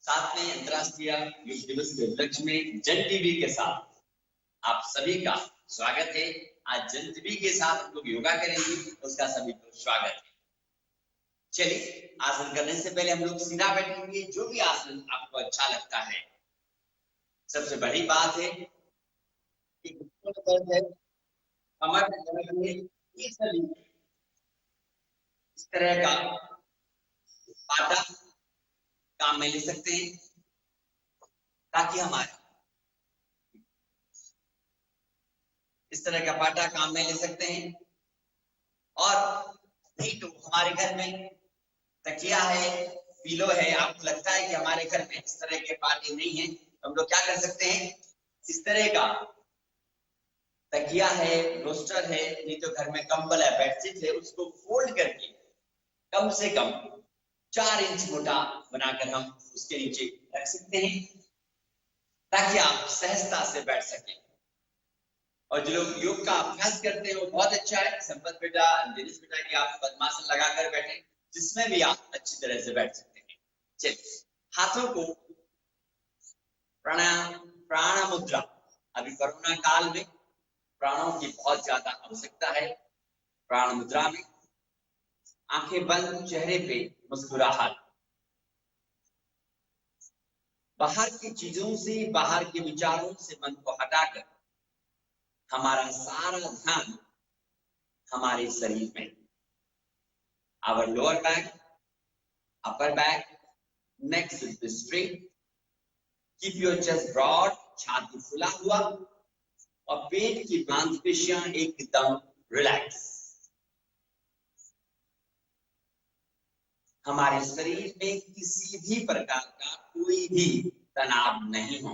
7वें अंतर्राष्ट्रीय योग दिवस के उपलक्ष्य में जन टीवी के साथ आप सभी का स्वागत है। आज जन टीवी के साथ हम लोग योगा करेंगे, उसका सभी को स्वागत है। चलिए, आसन करने से पहले हम लोग सीधा बैठेंगे, जो भी आसन आपको अच्छा लगता है। सबसे बड़ी बात है कि दर्द है, कमर में दर्द है, इस तरह का पाटा काम में ले सकते हैं, ताकि हमारे इस तरह का पाटा काम में ले सकते हैं। और नहीं तो हमारे घर में तकिया है, पिलो है, आपको लगता है कि हमारे घर में इस तरह के पाटे नहीं है, तो हम लोग क्या कर सकते हैं, इस तरह का तकिया है, रोस्टर है, नहीं तो घर में कंबल है, बेडशीट है, उसको फोल्ड करके कम से कम 4 इंच मोटा बनाकर हम उसके नीचे रख सकते हैं, ताकि आप सहजता से बैठ सकें। और जो लोग योग का अभ्यास करते हैं वो बहुत अच्छा है। संपत बेटा, दिनेश बेटा की आप पद्मासन लगाकर बैठे, जिसमें भी आप अच्छी तरह से बैठ सकते हैं। चलिए, हाथों को प्राण मुद्रा, अभी कोरोना काल में प्राणों की बहुत ज्यादा आवश्यकता है। प्राण मुद्रा में आंखें बंद, चेहरे पे मुस्कुराहट, बाहर की चीजों से, बाहर के विचारों से मन को हटाकर हमारा सारा ध्यान हमारे शरीर में, our lower back, upper back, neck should be straight, keep your chest broad, छाती फुला हुआ और पेट की मांसपेशियां एकदम रिलैक्स। हमारे शरीर में किसी भी प्रकार का कोई भी तनाव नहीं हो।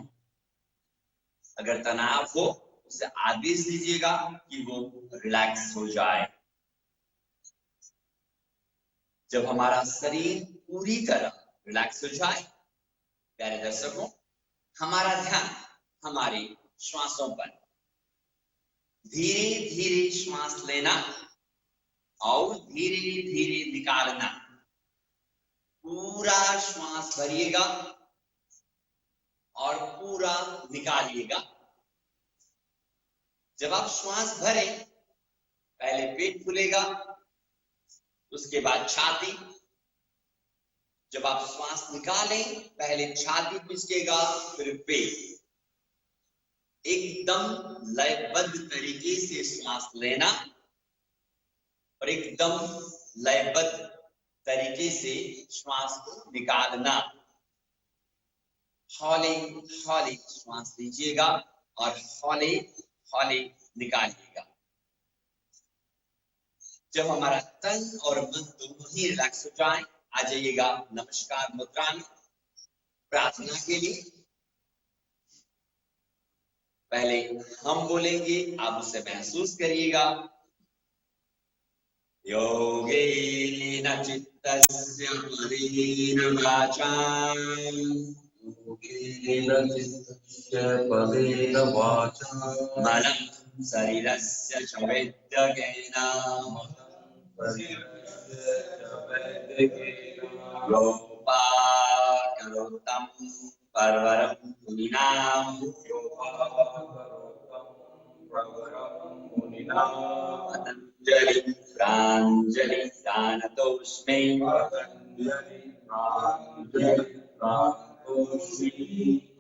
अगर तनाव हो, उसे आदेश दीजिएगा कि वो रिलैक्स हो जाए। जब हमारा शरीर पूरी तरह रिलैक्स हो जाए, प्यारे दर्शकों, हमारा ध्यान हमारे श्वासों पर, धीरे धीरे श्वास लेना और धीरे धीरे निकालना। पूरा श्वास भरिएगा और पूरा निकालिएगा। जब आप श्वास भरें, पहले पेट फूलेगा, उसके बाद छाती। जब आप श्वास निकालें, पहले छाती पिचकेगा, फिर पेट। एकदम लयबद्ध तरीके से श्वास लेना और एकदम लयबद्ध तरीके से श्वास को निकालना। हौले हौले श्वास लीजिएगा और हौले हौले निकालिएगा। जब हमारा तन और मन दोनों ही रिलैक्स हो जाए, आ जाइएगा नमस्कार मुद्रा में प्रार्थना के लिए। पहले हम बोलेंगे, आप उसे महसूस करिएगा। योगेन चित्तस्य परेण वाचा, मनं शरीरस्य च वैद्यकेन योपाकरोतं परवरं मुनीनां पतञ्जलि प्राञ्जलि दानतोऽस्मै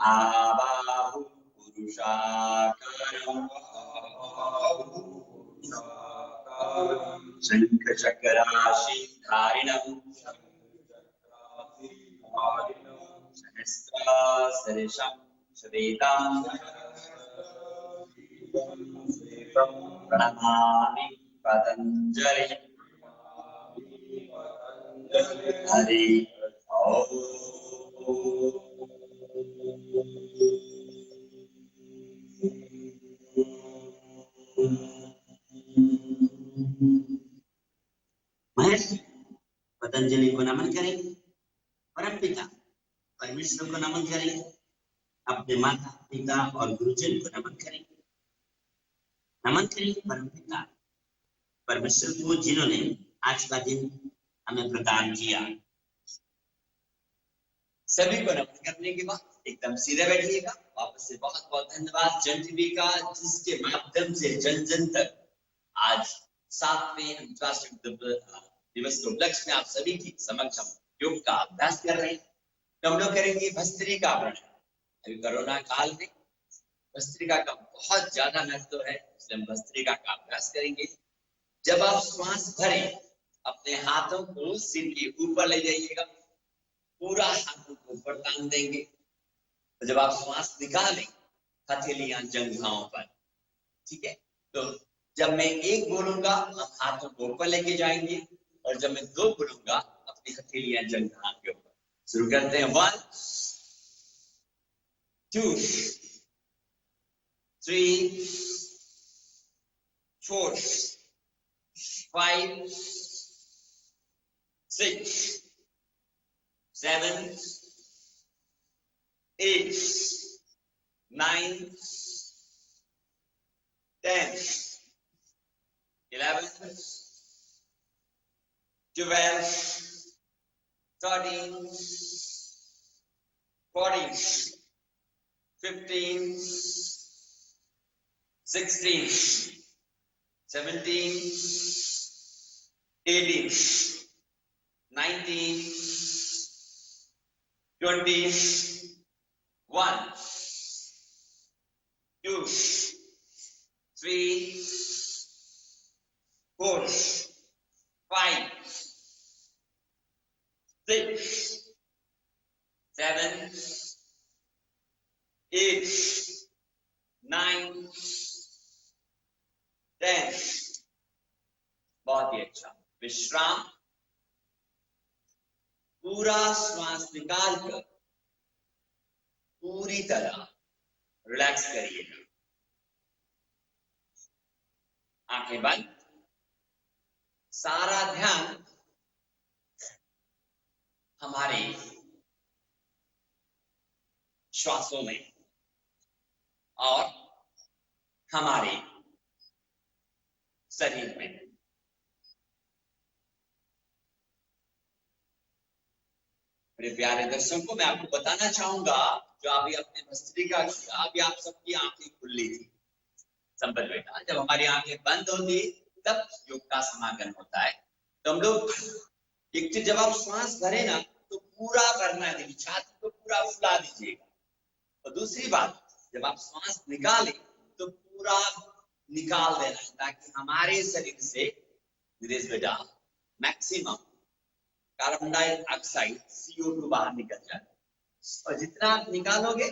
आबाहु पुरुषाकारं शङ्खचक्राशीधारिणं सहस्रशीर्षं श्वेतं प्रणमामि पतञ्जलि। हरि ओम। महर्षि पतंजलि को नमन करें, परम पिता परमेश्वर को नमन करें, अपने माता पिता और गुरुजन को नमन करें। नमन करें परम पिता परमेश्वर को, जिन्होंने आज का दिन हमें प्रदान किया। सभी को नमन करने के बाद एकदम सीधे बैठिएगा। वापस से बहुत बहुत धन्यवाद जन टीवी का, जिसके माध्यम से जन जन तक आज 7वें अंतर्राष्ट्रीय दिवस के उपलक्ष्य में आप सभी की समक्ष हम योग का अभ्यास कर रहे हैं। तो हम लोग करेंगे भस्त्रिका प्राणायाम। अभी कोरोना काल में भस्त्रिका का बहुत ज्यादा महत्व है, इसलिए हम भस्त्रिका का अभ्यास करेंगे। जब आप श्वास भरें, अपने हाथों को सिर के ऊपर ले जाइएगा, पूरा हाथों को ऊपर तान देंगे। तो जब आप श्वास निकालें, हथेलियां जंघाओं पर, ठीक है। तो जब मैं 1 बोलूंगा, आप हाथों को ऊपर लेके जाएंगे, और जब मैं 2 बोलूंगा, अपनी हथेलियां जंघा के ऊपर। शुरू करते हैं। 1 2 3 4 5 6 7 8 9 10 11 12 13 14 15 16 17 18 19 20 1 2 3 4 5 6 7 8 9 10। बहुत ही अच्छा। विश्राम। पूरा श्वास निकाल कर पूरी तरह रिलैक्स करिएगा। आंखें बंद। सारा ध्यान हमारे श्वासों में और हमारे शरीर में। मेरे प्यारे दर्शकों, मैं आपको बताना चाहूंगा, जो अभी अपने भस्त्रिका किया, अभी आप सबकी आंखें खुली थी। संपत बेटा, जब हमारी आंखें बंद होती तब योग का समागम होता है। तो हम लोग एक चीज, जब आप श्वास भरे ना, तो पूरा भरना है, छाती को पूरा फुला दीजिएगा। और दूसरी बात, जब आप श्वास निकालें तो पूरा निकाल देना है, ताकि हमारे शरीर से धीरे बेटा मैक्सिमम कार्बन डाइऑक्साइड CO2 बाहर निकल जाए। और जितना आप निकालोगे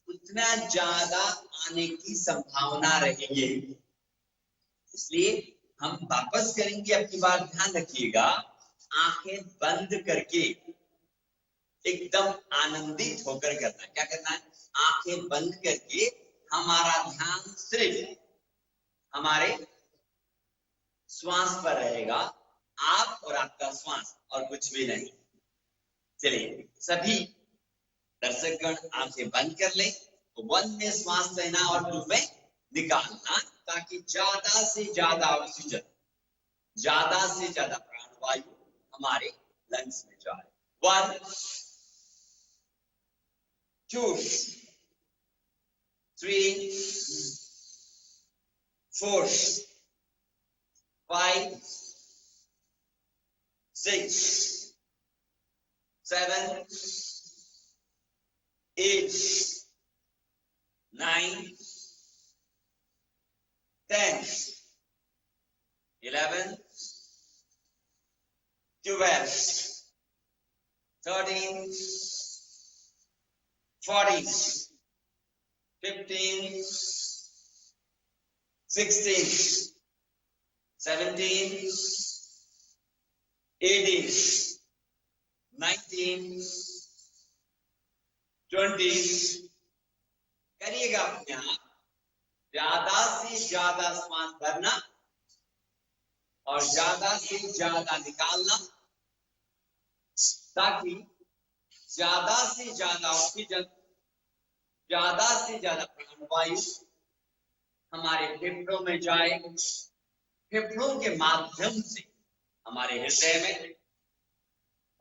उतना ज्यादा आने की संभावना रहेगी। इसलिए हम वापस करेंगे। अपनी बात ध्यान रखिएगा, आंखें बंद करके एकदम आनंदित होकर करना। क्या करना है? आंखें बंद करके हमारा ध्यान सिर्फ हमारे श्वास पर रहेगा, आप और आपका श्वास, और कुछ भी नहीं। चलिए सभी दर्शकगण आंखें बंद कर लें। तो 1 में श्वास लेना और 2 में निकालना, ताकि ज्यादा से ज्यादा ऑक्सीजन, ज्यादा से ज्यादा प्राणवायु हमारे लंग्स में जाए। 1 2 3 4 5 6 7 8 9 10 11 12 13 14 15 16 17 18 19 20। करिएगा अपने आप। ज्यादा से ज्यादा श्वास भरना और ज्यादा से ज्यादा निकालना, ताकि ज्यादा से ज्यादा ऑक्सीजन, ज्यादा से ज्यादा प्राणवायु हमारे फेफड़ों में जाए। फेफड़ों के माध्यम से हमारे हृदय में,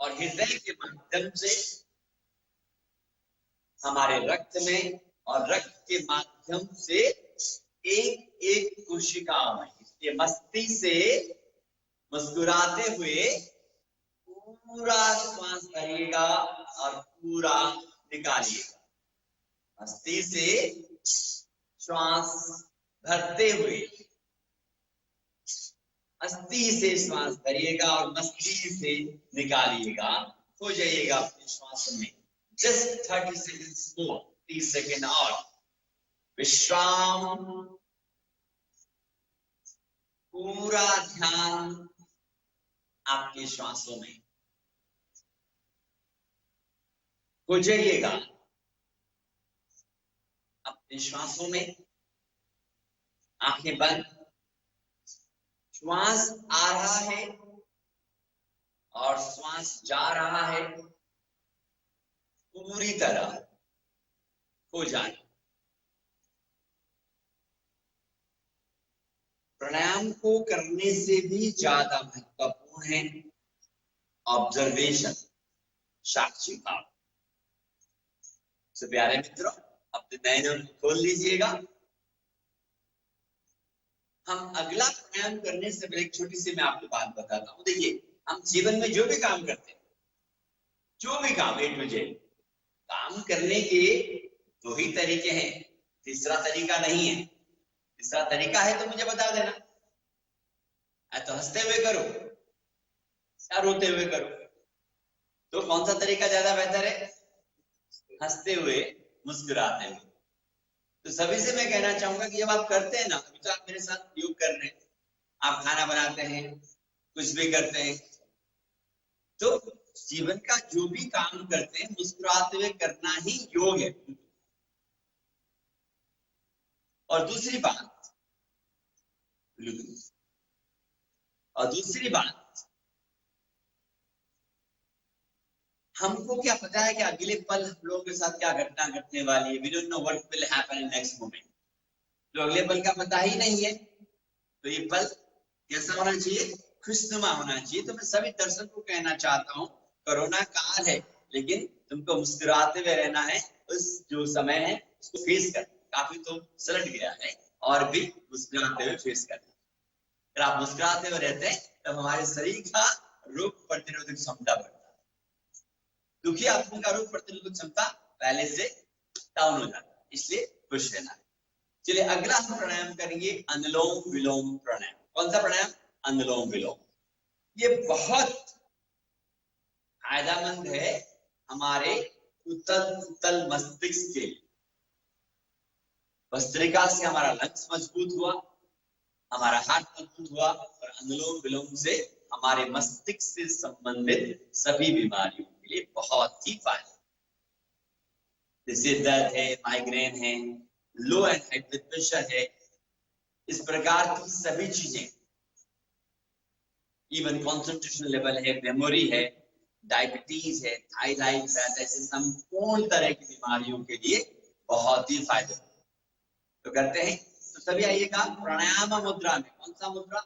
और हृदय के माध्यम से हमारे रक्त में, और रक्त के माध्यम से एक एक कोशिकाओं में, इसलिए मस्ती से मुस्कुराते हुए पूरा श्वास भरिएगा और पूरा निकालिएगा। मस्ती से श्वास भरते हुए मस्ती से श्वास भरिएगा और मस्ती से निकालिएगा। हो जाइएगा अपने श्वास में। जस्ट 30 सेकेंड्स मोर, 30 सेकेंड और। विश्राम, पूरा ध्यान आपके श्वासों में। हो जाइएगा अपने श्वासों में, आंखें बंद। श्वास आ रहा है और श्वास जा रहा है, पूरी तरह हो जाए। प्राणायाम को करने से भी ज्यादा महत्वपूर्ण है ऑब्जर्वेशन, साक्षी भाव। तो प्यारे मित्रों, अपने नयनों को खोल लीजिएगा। हम अगला प्राणायाम करने से पहले एक छोटी सी मैं आपको बात बताता हूँ। देखिए, हम जीवन में जो भी काम करते हैं, जो भी काम A to Z, काम करने के दो ही तरीके हैं, तीसरा तरीका नहीं है। तीसरा तरीका है तो मुझे बता देना, तो हंसते हुए करो या रोते हुए करो। तो कौन सा तरीका ज्यादा बेहतर है? हंसते हुए, मुस्कुराते हुए। तो सभी से मैं कहना चाहूंगा कि जब आप करते हैं ना, अभी तो आप मेरे साथ योग कर रहे हैं, आप खाना बनाते हैं, कुछ भी करते हैं, तो जीवन का जो भी काम करते हैं मुस्कुराते हुए करना ही योग है। और दूसरी बात, हमको क्या पता है कि अगले पल हम लोगों के साथ क्या घटना घटने वाली है। We don't know what will happen in next moment. तो अगले पल का पता ही नहीं है। तो ये पल कैसा होना चाहिए? खुशनुमा होना चाहिए। तो मैं सभी दर्शकों को कहना चाहता हूँ, कोरोना काल है, लेकिन तुमको मुस्कुराते हुए रहना है। उस जो समय है उसको फेस कर, काफी तो सलट गया है, और भी मुस्कुराते हुए फेस करना। अगर आप मुस्कुराते हुए रहते हैं तब हमारे शरीर का रोग प्रतिरोधक क्षमता बढ़ता है। दुखी आदमी का रोग प्रतिरोधक क्षमता पहले से डाउन हो जाता है, इसलिए खुश रहना है। चलिए अगला हम प्राणायाम करेंगे, अनुलोम विलोम प्राणायाम। कौन सा प्राणायाम? अनुलोम विलोम। ये बहुत फायदेमंद है हमारे उत्तल मस्तिष्क के। भस्त्रिका से हमारा लंग्स मजबूत हुआ, हमारा हार्ट मजबूत हुआ, और अनुलोम विलोम से हमारे मस्तिष्क से संबंधित सभी बीमारियों के लिए बहुत ही फायदा। जैसे दर्द है, माइग्रेन है, लो एंड हाई ब्लड प्रेशर है, इस प्रकार की सभी चीजें, इवन कॉन्सेंट्रेशन लेवल है, मेमोरी है, डायबिटीज है, थायराइड है, ऐसे संपूर्ण तरह की बीमारियों के लिए बहुत ही फायदेमंद। तो करते हैं, तो सभी आइएगा प्राणायाम मुद्रा में। कौन सा मुद्रा?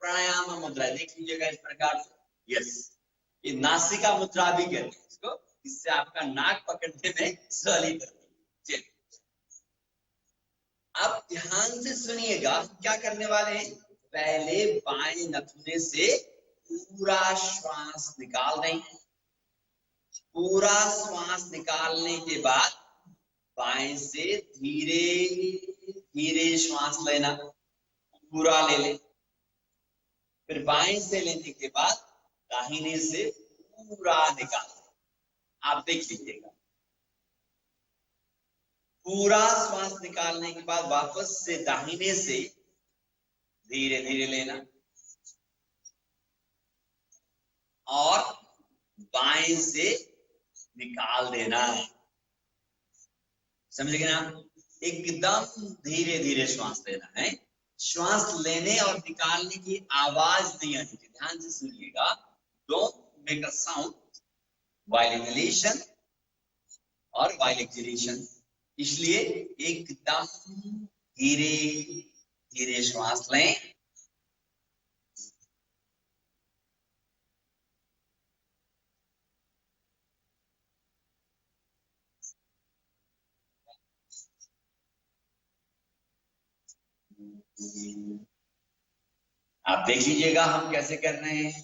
प्राणायाम मुद्रा। देख लीजिएगा इस प्रकार से। यस, ये नासिका मुद्रा भी कहते हैं इसको, इससे आपका नाक पकड़ने में सहूलियत होती है। अब ध्यान से सुनिएगा, क्या करने वाले हैं। पहले बाएं नथुने से पूरा श्वास निकाल दें। पूरा श्वास निकालने के बाद बाएं से धीरे धीरे श्वास लेना, पूरा ले लें। फिर बाएं से लेने के बाद दाहिने से पूरा निकाल दें। आप देख लीजिएगा, पूरा श्वास निकालने के बाद वापस से दाहिने से धीरे धीरे लेना, और बाएं से निकाल देना। समझ गए ना? एकदम धीरे धीरे श्वास लेना है। श्वास लेने और निकालने की आवाज नहीं आनी चाहिए। ध्यान से सुनिएगा, don't make a sound while inhalation और व्हाइल एक्सहेलेशन। इसलिए एकदम धीरे धीरे श्वास लें, आप देख लीजिएगा हम कैसे कर रहे हैं।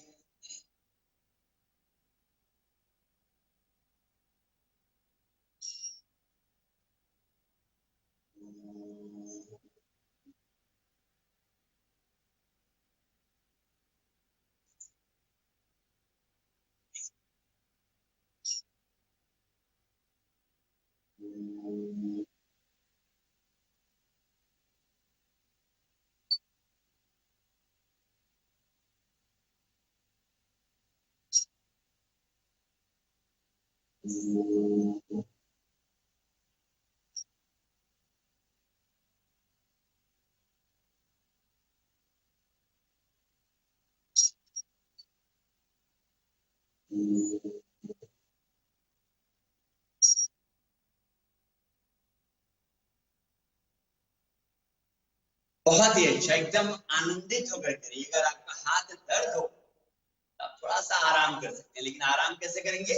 बहुत ही अच्छा, एकदम आनंदित होकर करिए। अगर आपका हाथ दर्द हो तो आप थोड़ा सा आराम कर सकते हैं, लेकिन आराम कैसे करेंगे?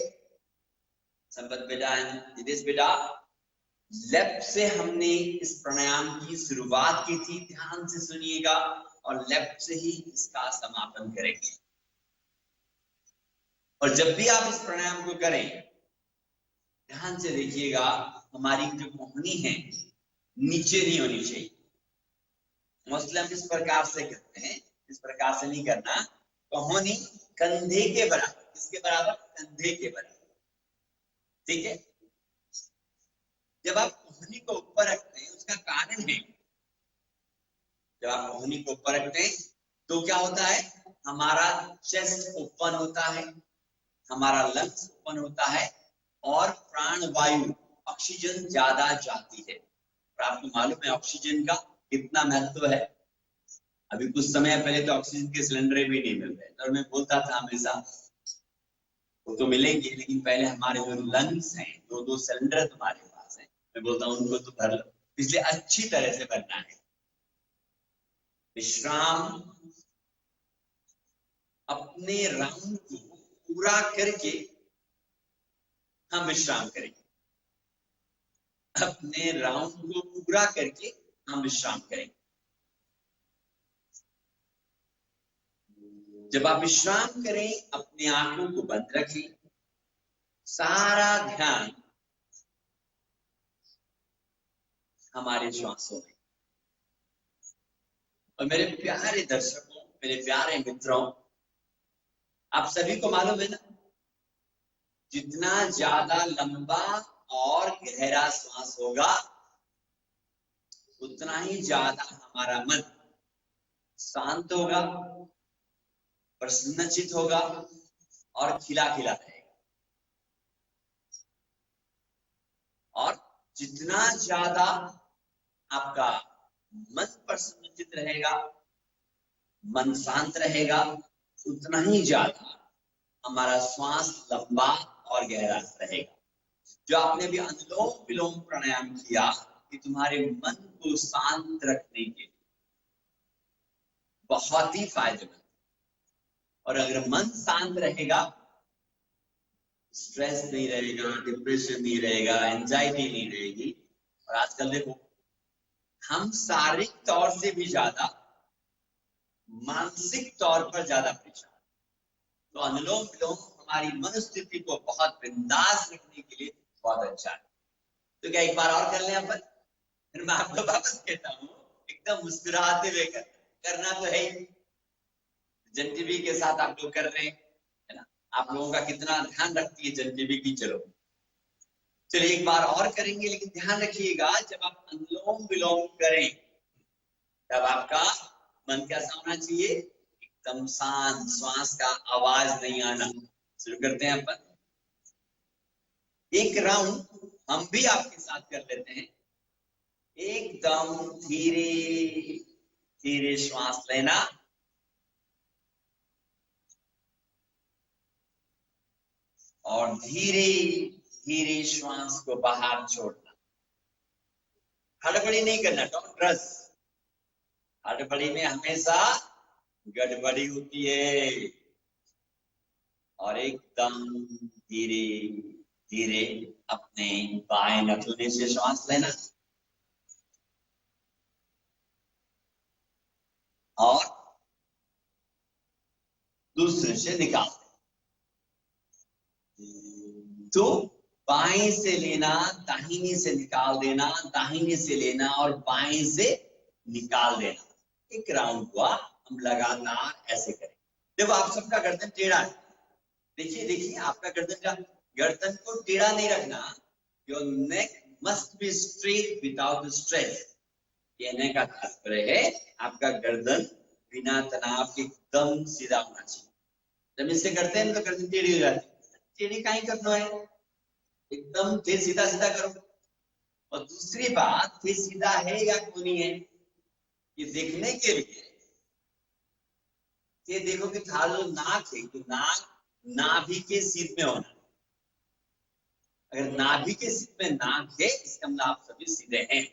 संपत बेटा, निदेश बेटा, लेफ्ट से हमने इस प्राणायाम की शुरुआत की थी, ध्यान से सुनिएगा, और लेफ्ट से ही इसका समापन करेंगे। और जब भी आप इस प्राणायाम को करें, ध्यान से देखिएगा, हमारी जो कोहनी है नीचे नहीं होनी चाहिए। मोस्टली हम इस प्रकार से करते हैं, इस प्रकार से नहीं करना। कोहनी कंधे के बराबर, किसके बराबर? कंधे के बराबर, ठीक है। जब आप कोहनी को ऊपर रखते हैं, उसका कारण है, जब आप कोहनी को ऊपर रखते हैं तो क्या होता है? हमारा चेस्ट ओपन होता है, हमारा लंग्स ओपन होता है, और प्राण वायु, ऑक्सीजन ज्यादा जाती है। और आपको मालूम है ऑक्सीजन का कितना महत्व है। अभी कुछ समय पहले तो ऑक्सीजन के सिलेंडर भी नहीं मिल रहे, तो मैं बोलता था हमेशा वो तो मिलेंगे, लेकिन पहले हमारे जो लंग्स हैं, दो सिलेंडर तुम्हारे पास हैं, मैं बोलता हूँ उनको तो भर लो, इसलिए अच्छी तरह से भरना है। विश्राम, अपने राउंड को पूरा करके हम विश्राम करेंगे। अपने राउंड को पूरा करके हम विश्राम करेंगे। जब आप विश्राम करें, अपने आंखों को बंद रखें, सारा ध्यान हमारे श्वासों में। और मेरे प्यारे दर्शकों, मेरे प्यारे मित्रों, आप सभी को मालूम है ना, जितना ज्यादा लंबा और गहरा श्वास होगा, उतना ही ज्यादा हमारा मन शांत होगा, प्रसन्नचित होगा और खिला खिला रहेगा। और जितना ज्यादा आपका मन प्रसन्नचित रहेगा, मन शांत रहेगा, उतना ही ज्यादा हमारा श्वास लंबा और गहरा रहेगा। जो आपने भी अनुलोम विलोम प्राणायाम किया, कि तुम्हारे मन को शांत रखने के लिए बहुत ही फायदेमंद। और अगर मन शांत रहेगा, स्ट्रेस नहीं रहेगा, डिप्रेशन नहीं रहेगा, एंजाइटी नहीं रहेगी। और आजकल देखो, हम शारीरिक तौर से भी ज्यादा मानसिक तौर पर ज्यादा परेशान। तो अनुलोम विलोम हमारी मनस्थिति को बहुत बिंदास रखने के लिए बहुत अच्छा है। तो क्या एक बार और कर लें अपन? फिर मैं आपको वापस कहता हूँ, एकदम मुस्कुराते हुए करना तो है ही। जन टीवी के साथ आप लोग कर रहे हैं, है ना? आप लोगों का कितना ध्यान रखती है जन टीवी की। चलिए एक बार और करेंगे, लेकिन ध्यान रखिएगा, जब आप अनुलोम विलोम करें तब आपका मन कैसा होना चाहिए? एकदम शांत, श्वास का आवाज नहीं आना। शुरू करते हैं अपन। एक राउंड हम भी आपके साथ कर लेते हैं। एकदम धीरे धीरे श्वास लेना, और धीरे धीरे श्वास को बाहर छोड़ना। हड़बड़ी नहीं करना, डोंट रश। हड़बड़ी में हमेशा गड़बड़ी होती है। और एकदम धीरे धीरे अपने बाएं नथुने से श्वास लेना, और दूसरे से निकाल दें। तो बाएं से लेना, दाहिने से निकाल देना, दाहिने से लेना और बाएं से निकाल देना। एक राउंड हुआ, हम लगातार ऐसे करें। देखो आप सबका गर्दन टेढ़ा है, देखिए देखिए आपका गर्दन को टेढ़ा नहीं रखना। Your neck must be straight without stress. कहने का तात्पर्य है आपका गर्दन बिना तनाव के एकदम सीधा होना चाहिए। जब इसे करते हैं तो गर्दन टेढ़ी हो जाती है। टेढ़ी कहीं करना है, एकदम फिर सीधा सीधा करो। और दूसरी बात, फिर सीधा है या क्यों नहीं है ये देखने के लिए ये देखो कि था जो नाक है, तो नाक नाभि के सीध में होना। अगर नाभि के सीध में नाक है, इसका मतलब आप सभी सीधे हैं।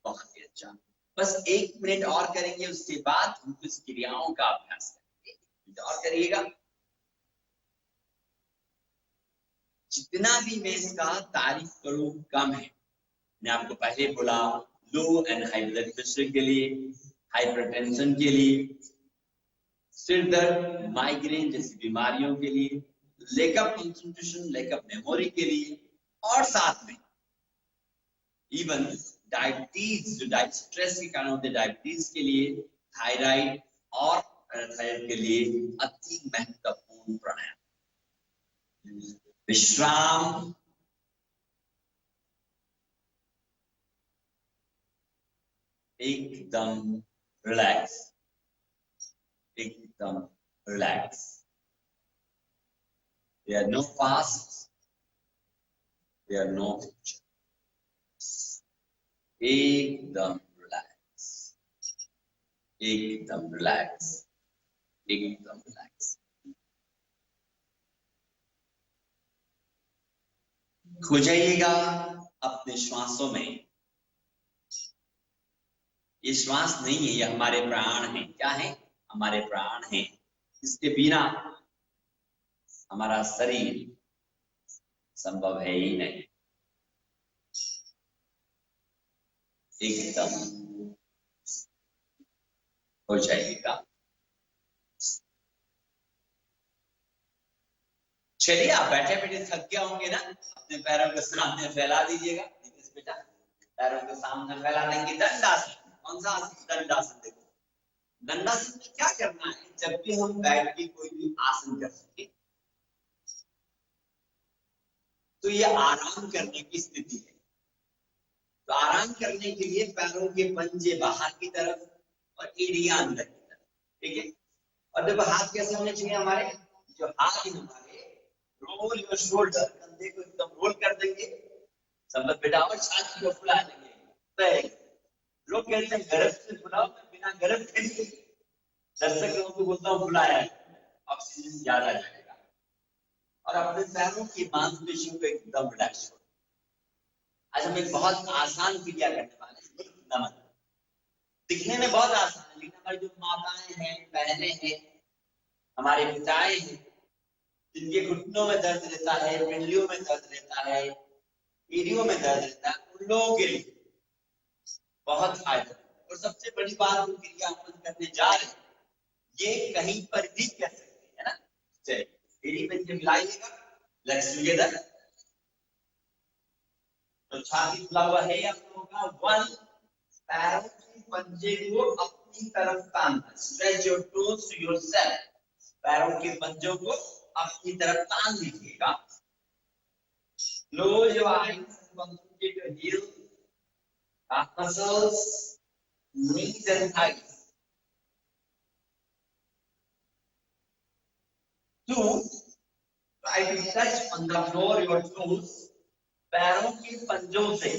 बहुत ही अच्छा। बस 1 मिनट और करेंगे, उसके बाद हम कुछ क्रियाओं का अभ्यास करेंगे। और करिएगा। जितना भी मैं इसका तारीफ करूं कम है। मैं आपको पहले बोला, लो एंड हाई ब्लड प्रेशर के लिए, हाइपरटेंशन के लिए, सिर दर्द, माइग्रेन जैसी बीमारियों के लिए, lack of concentration, lack of memory के लिए, और साथ में इवन डायबिटीज, जो स्ट्रेस के कारण होते डायबिटीज के लिए, थायराइड और पैराथायराइड के लिए अति महत्वपूर्ण प्राणायाम। विश्राम, एकदम रिलैक्स, एकदम relax. There are no pasts, there are no future. एकदम रिलैक्स, एकदम रिलैक्स, एकदम रिलैक्स। खो जाइएगा अपने श्वासों में। ये श्वास नहीं है, ये हमारे प्राण हैं। क्या है? हमारे प्राण हैं। इसके बिना हमारा शरीर संभव है ही नहीं। एकदम हो जाइएगा। चलिए, आप बैठे बैठे थक गए होंगे ना, अपने पैरों को सामने फैला दीजिएगा। बेटा पैरों को सामने फैला देंगे। दंडासन। कौन सा आसन? दंडासन। देखो दंडासन में क्या करना है, जब भी हम बैठ के कोई भी आसन कर सके तो ये आराम करने की स्थिति है। तो आराम करने के लिए पैरों के पंजे बाहर की तरफ और एड़ियां अंदर की तरफ, ठीक है। और जब हाथ कैसे होने चाहिए हमारे, जो हाथ है हमारे, रोल योर शोल्डर, कंधे को एकदम रोल कर देंगे, संभव बेटा, और छाती को फुला देंगे। लोग कहते हैं गर्भ से फुलाओ, मैं बिना गर्भ के लिए दर्शक लोगों को बोलता हूँ फुलाया, ऑक्सीजन ज्यादा जाएगा। और अपने पैरों की मांसपेशियों को एकदम रिलैक्स करो। आज हम एक बहुत आसान क्रिया करने वाले हैं, नमन। दिखने में बहुत आसान है, लेकिन हमारी जो माताएं हैं, बहनें हैं, हमारे पिताएं हैं, जिनके घुटनों में दर्द रहता है, पिंडलियों में दर्द रहता है, एड़ियों में दर्द रहता है, उन लोगों के लिए बहुत फायदा। और सबसे बड़ी बात जो क्रिया अपन करने जा रहे हैं, ये कहीं पर भी कर सकते हैं ना। चलिए एड़ी पे मिलाइएगा, लेट्स टुगेदर। तो छाती खुला हुआ है आप लोगों का। 1, पैरों की पंजे को अपनी तरफ तानना। Stretch your toes to yourself. पैरों के पंजों को अपनी तरफ तान लीजिएगा। Close your eyes, concentrate your heel, calf muscles, knees and thighs. 2, try to touch on the floor your toes. पैरों के पंजों से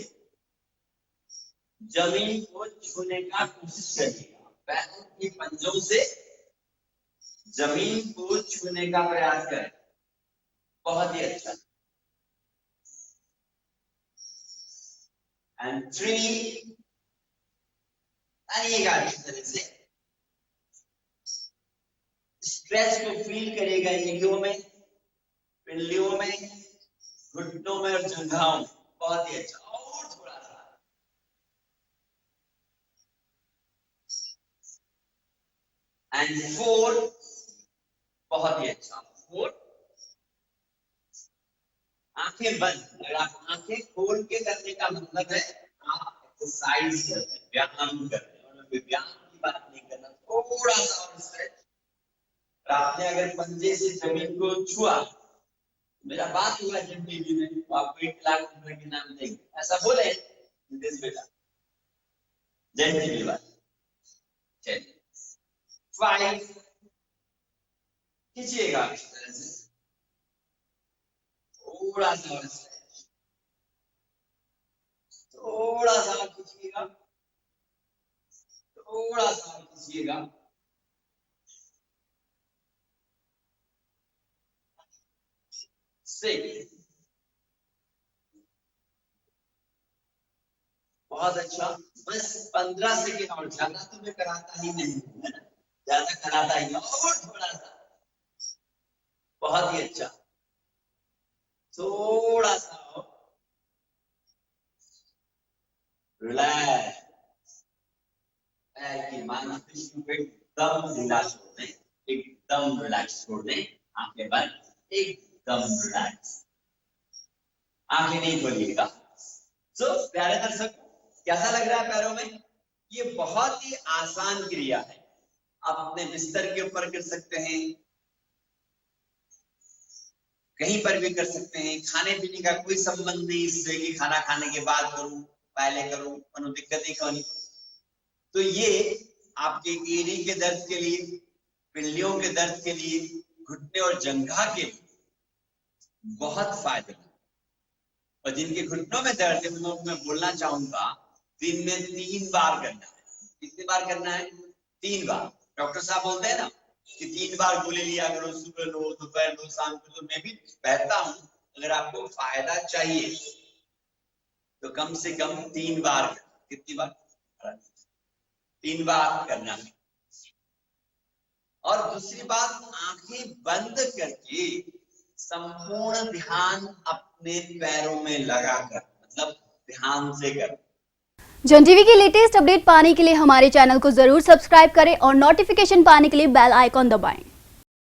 जमीन को छूने का कोशिश करिएगा। पैरों के पंजों से जमीन को छूने का प्रयास करें। बहुत ही अच्छा। एंड 3, आइएगा इस तरह से, स्ट्रेच को फील करेगा एड़ियों में, पिंडलियों में, घुटनों में और जंघाओं में। बहुत ही अच्छा। और थोड़ा सा एंड 4, बहुत ही अच्छा, 4, आंखें बंद। अगर आप आंखें खोल के करने का मतलब है आप एक्सरसाइज कर रहे हैं, व्यायाम कर रहे हैं, और व्यायाम की बात नहीं करना, थोड़ा सा और स्ट्रेच। आपने अगर पंजे से जमीन को छुआ, मेरा बात हुआ जब टीवी में, तो आपको 1 लाख रुपए के नाम देंगे, ऐसा बोले नितेश बेटा, जय टीवी बात। चलिए 5, खींचिएगा इस तरह से, थोड़ा सा और स्ट्रेच, थोड़ा सा और खींचिएगा, थोड़ा सा और खींचिएगा, 6, बहुत अच्छा। बस 15 सेकेंड और, ज्यादा तो मैं कराता ही नहीं हूँ, ज्यादा कराता ही, और थोड़ा सा, बहुत ही अच्छा, थोड़ा सा और, रिलैक्स, पैर की मांसपेशियों को एकदम ढीला छोड़ दें, एकदम रिलैक्स छोड़ दें, आंखें बंद, एकदम रिलैक्स, आंखें नहीं खोलिएगा। सो प्यारे दर्शक, कैसा लग रहा है पैरों में? ये बहुत ही आसान क्रिया है, आप अपने बिस्तर के ऊपर कर सकते हैं, कहीं पर भी कर सकते हैं, खाने पीने का कोई संबंध नहीं इससे कि खाना खाने के बाद करूं, पहले करूं, कोनो दिक्कत नहीं होनी। तो ये आपके एड़ी के दर्द के लिए, पिल्लियों के दर्द के लिए, घुटने और जंघा के लिए बहुत फायदेमंद। और जिनके घुटनों में दर्द है, मैं बोलना चाहूंगा, दिन में 3 बार करना है। कितनी बार करना है? 3 बार। डॉक्टर साहब बोलते हैं ना कि 3 बार गोली लिया करो, सुबह लो, दोपहर लो, शाम को। तो मैं भी कहता हूं, अगर आपको फायदा चाहिए तो कम से कम 3 बार। कितनी बार? 3 बार करना है। और दूसरी बात, आंखें बंद करके संपूर्ण ध्यान अपने पैरों में लगाकर, मतलब ध्यान से कर। जन टीवी की लेटेस्ट अपडेट पाने के लिए हमारे चैनल को जरूर सब्सक्राइब करें और नोटिफिकेशन पाने के लिए बेल आइकॉन दबाएं।